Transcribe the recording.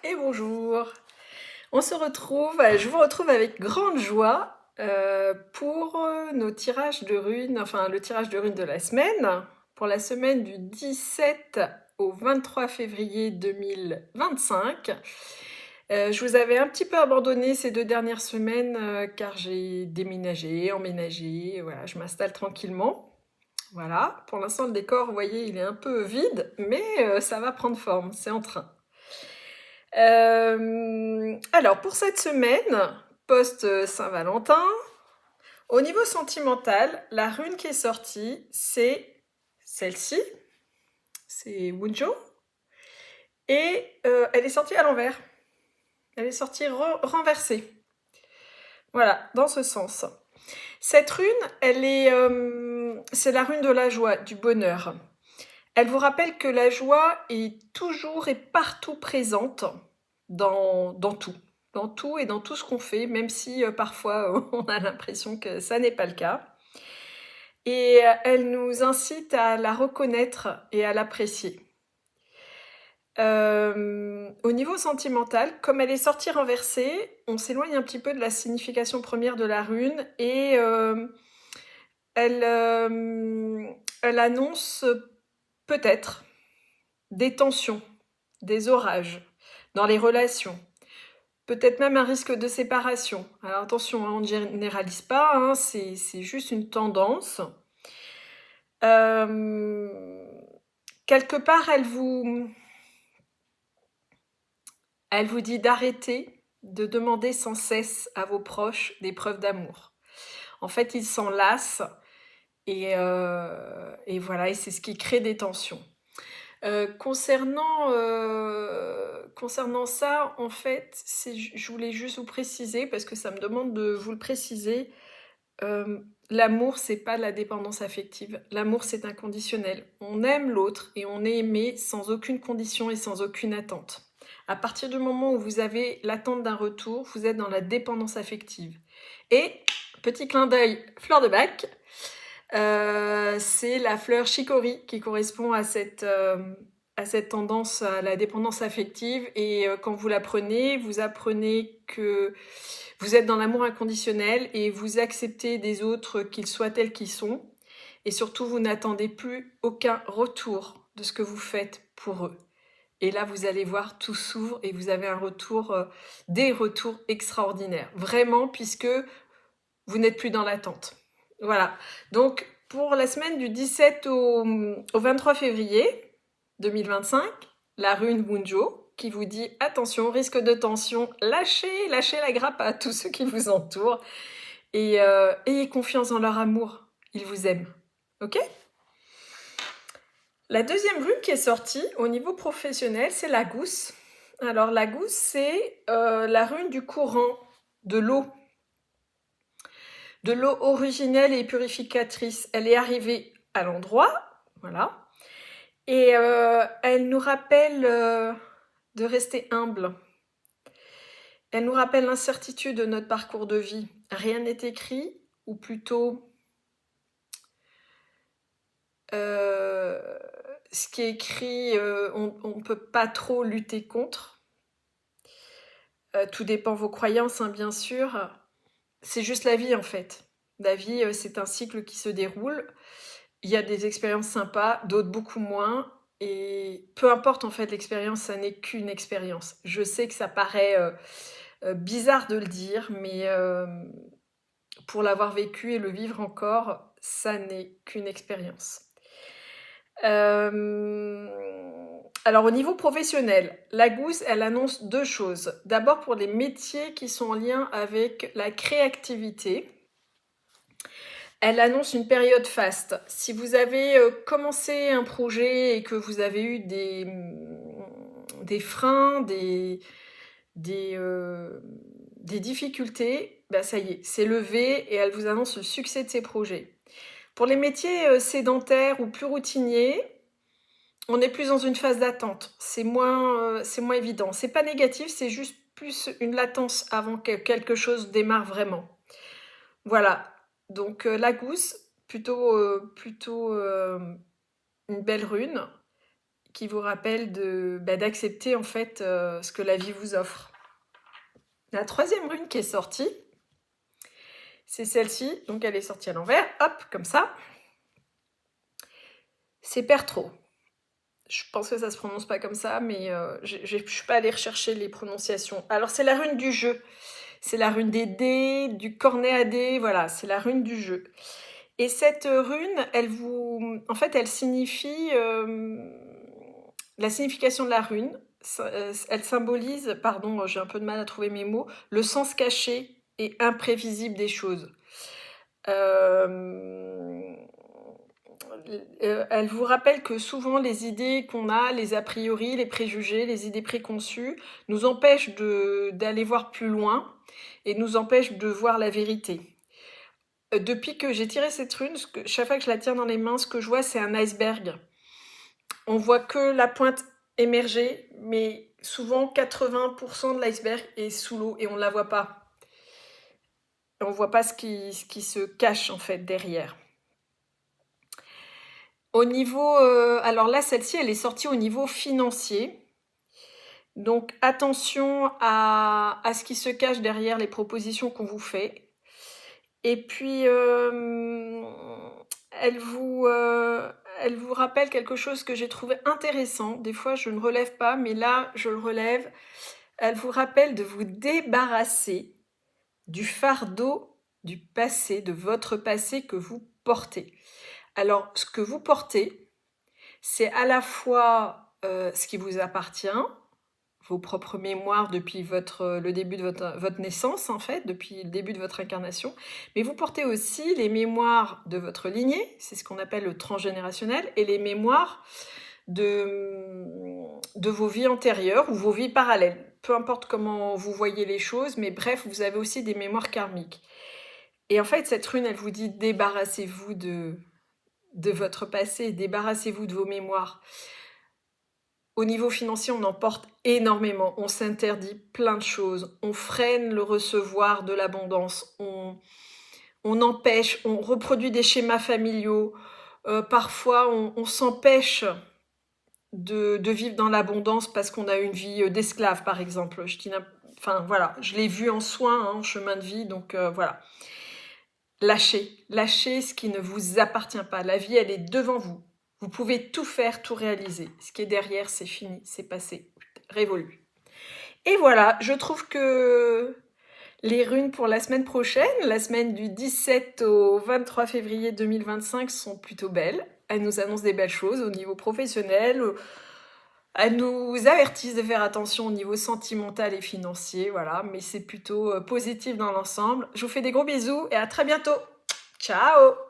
et bonjour. Je vous retrouve avec grande joie pour nos tirages de runes, enfin le tirage de runes de la semaine, pour la semaine du 17 au 23 février 2025. Je vous avais un petit peu abandonné ces 2 dernières semaines car j'ai déménagé, emménagé, voilà, je m'installe tranquillement. Voilà, pour l'instant le décor, vous voyez, il est un peu vide, mais ça va prendre forme, c'est en train. Alors, pour cette semaine, post-Saint-Valentin, au niveau sentimental, la rune qui est sortie, c'est celle-ci, c'est Wunjo, et elle est sortie à l'envers. Elle est sortie renversée. Voilà, dans ce sens. Cette rune, c'est la rune de la joie, du bonheur. Elle vous rappelle que la joie est toujours et partout présente dans tout. Dans tout et dans tout ce qu'on fait, même si parfois on a l'impression que ça n'est pas le cas. Et elle nous incite à la reconnaître et à l'apprécier. Au niveau sentimental, comme elle est sortie renversée, on s'éloigne un petit peu de la signification première de la rune et elle annonce peut-être des tensions, des orages dans les relations, peut-être même un risque de séparation. Alors attention, on ne généralise pas, hein, c'est juste une tendance. Quelque part, elle vous dit d'arrêter de demander sans cesse à vos proches des preuves d'amour. En fait, ils s'en lassent et voilà, et c'est ce qui crée des tensions. Concernant ça, en fait, je voulais juste vous préciser, parce que ça me demande de vous le préciser, l'amour, c'est pas de la dépendance affective. L'amour, c'est inconditionnel. On aime l'autre et on est aimé sans aucune condition et sans aucune attente. À partir du moment où vous avez l'attente d'un retour, vous êtes dans la dépendance affective. Et, petit clin d'œil, fleur de bac, c'est la fleur chicory qui correspond à cette tendance à la dépendance affective. Et quand vous la prenez, vous apprenez que vous êtes dans l'amour inconditionnel et vous acceptez des autres qu'ils soient tels qu'ils sont. Et surtout, vous n'attendez plus aucun retour de ce que vous faites pour eux. Et là, vous allez voir, tout s'ouvre et vous avez des retours extraordinaires. Vraiment, puisque vous n'êtes plus dans l'attente. Voilà. Donc, pour la semaine du 17 au 23 février 2025, la rune Wunjo qui vous dit attention, risque de tension, lâchez la grappe à tous ceux qui vous entourent et ayez confiance dans leur amour. Ils vous aiment. Ok ? La deuxième rune qui est sortie au niveau professionnel, c'est la gousse. Alors, la gousse, c'est la rune du courant, de l'eau. De l'eau originelle et purificatrice. Elle est arrivée à l'endroit, voilà. Et elle nous rappelle de rester humble. Elle nous rappelle l'incertitude de notre parcours de vie. Rien n'est écrit, ou plutôt ce qui est écrit, on ne peut pas trop lutter contre. Tout dépend de vos croyances, hein, bien sûr. C'est juste la vie, en fait. La vie, c'est un cycle qui se déroule. Il y a des expériences sympas, d'autres beaucoup moins. Et peu importe, en fait, l'expérience, ça n'est qu'une expérience. Je sais que ça paraît bizarre de le dire, mais pour l'avoir vécu et le vivre encore, ça n'est qu'une expérience. Alors au niveau professionnel, la gousse, elle annonce 2 choses. D'abord pour les métiers qui sont en lien avec la créativité. Elle annonce une période faste. Si vous avez commencé un projet et que vous avez eu des freins, des difficultés, bah ça y est, c'est levé et elle vous annonce le succès de ces projets. Pour les métiers sédentaires ou plus routiniers, on est plus dans une phase d'attente. C'est moins évident. C'est pas négatif, c'est juste plus une latence avant que quelque chose démarre vraiment. Voilà. Donc la gousse, plutôt une belle rune qui vous rappelle d'accepter en fait ce que la vie vous offre. La troisième rune qui est sortie, c'est celle-ci, donc elle est sortie à l'envers, hop, comme ça. C'est Pertro. Je pense que ça se prononce pas comme ça, mais je suis pas allée rechercher les prononciations. Alors c'est la rune du jeu, c'est la rune des dés, du cornet à dés, voilà, c'est la rune du jeu. Et cette rune, en fait, elle signifie la signification de la rune. Elle symbolise, pardon, j'ai un peu de mal à trouver mes mots, le sens caché et imprévisible des choses. Elle vous rappelle que souvent les idées qu'on a, les a priori, les préjugés, les idées préconçues, nous empêchent d'aller voir plus loin et nous empêchent de voir la vérité. Depuis que j'ai tiré cette rune, chaque fois que je la tiens dans les mains, ce que je vois, c'est un iceberg. On voit que la pointe émerger, mais souvent 80% de l'iceberg est sous l'eau et on ne la voit pas. On ne voit pas ce qui se cache en fait derrière. Au niveau, alors là, celle-ci, elle est sortie au niveau financier. Donc attention à ce qui se cache derrière les propositions qu'on vous fait. Et puis, elle vous rappelle quelque chose que j'ai trouvé intéressant. Des fois, je ne relève pas, mais là, je le relève. Elle vous rappelle de vous débarrasser du fardeau du passé, de votre passé que vous portez. Alors, ce que vous portez, c'est à la fois ce qui vous appartient, vos propres mémoires depuis le début de votre naissance, en fait, depuis le début de votre incarnation, mais vous portez aussi les mémoires de votre lignée, c'est ce qu'on appelle le transgénérationnel, et les mémoires de vos vies antérieures ou vos vies parallèles. Peu importe comment vous voyez les choses, mais bref, vous avez aussi des mémoires karmiques. Et en fait, cette rune, elle vous dit débarrassez-vous de votre passé, débarrassez-vous de vos mémoires. Au niveau financier, on en porte énormément, on s'interdit plein de choses, on freine le recevoir de l'abondance, on empêche, on reproduit des schémas familiaux, parfois on s'empêche de vivre dans l'abondance parce qu'on a une vie d'esclave, par exemple. Enfin voilà, je l'ai vu en soins, en chemin de vie, donc voilà. Lâchez ce qui ne vous appartient pas. La vie, elle est devant vous. Vous pouvez tout faire, tout réaliser. Ce qui est derrière, c'est fini, c'est passé, révolu. Et voilà, je trouve que les runes pour la semaine prochaine, la semaine du 17 au 23 février 2025, sont plutôt belles. Elles nous annoncent des belles choses au niveau professionnel. Elles nous avertissent de faire attention au niveau sentimental et financier, voilà. Mais c'est plutôt positif dans l'ensemble. Je vous fais des gros bisous et à très bientôt. Ciao!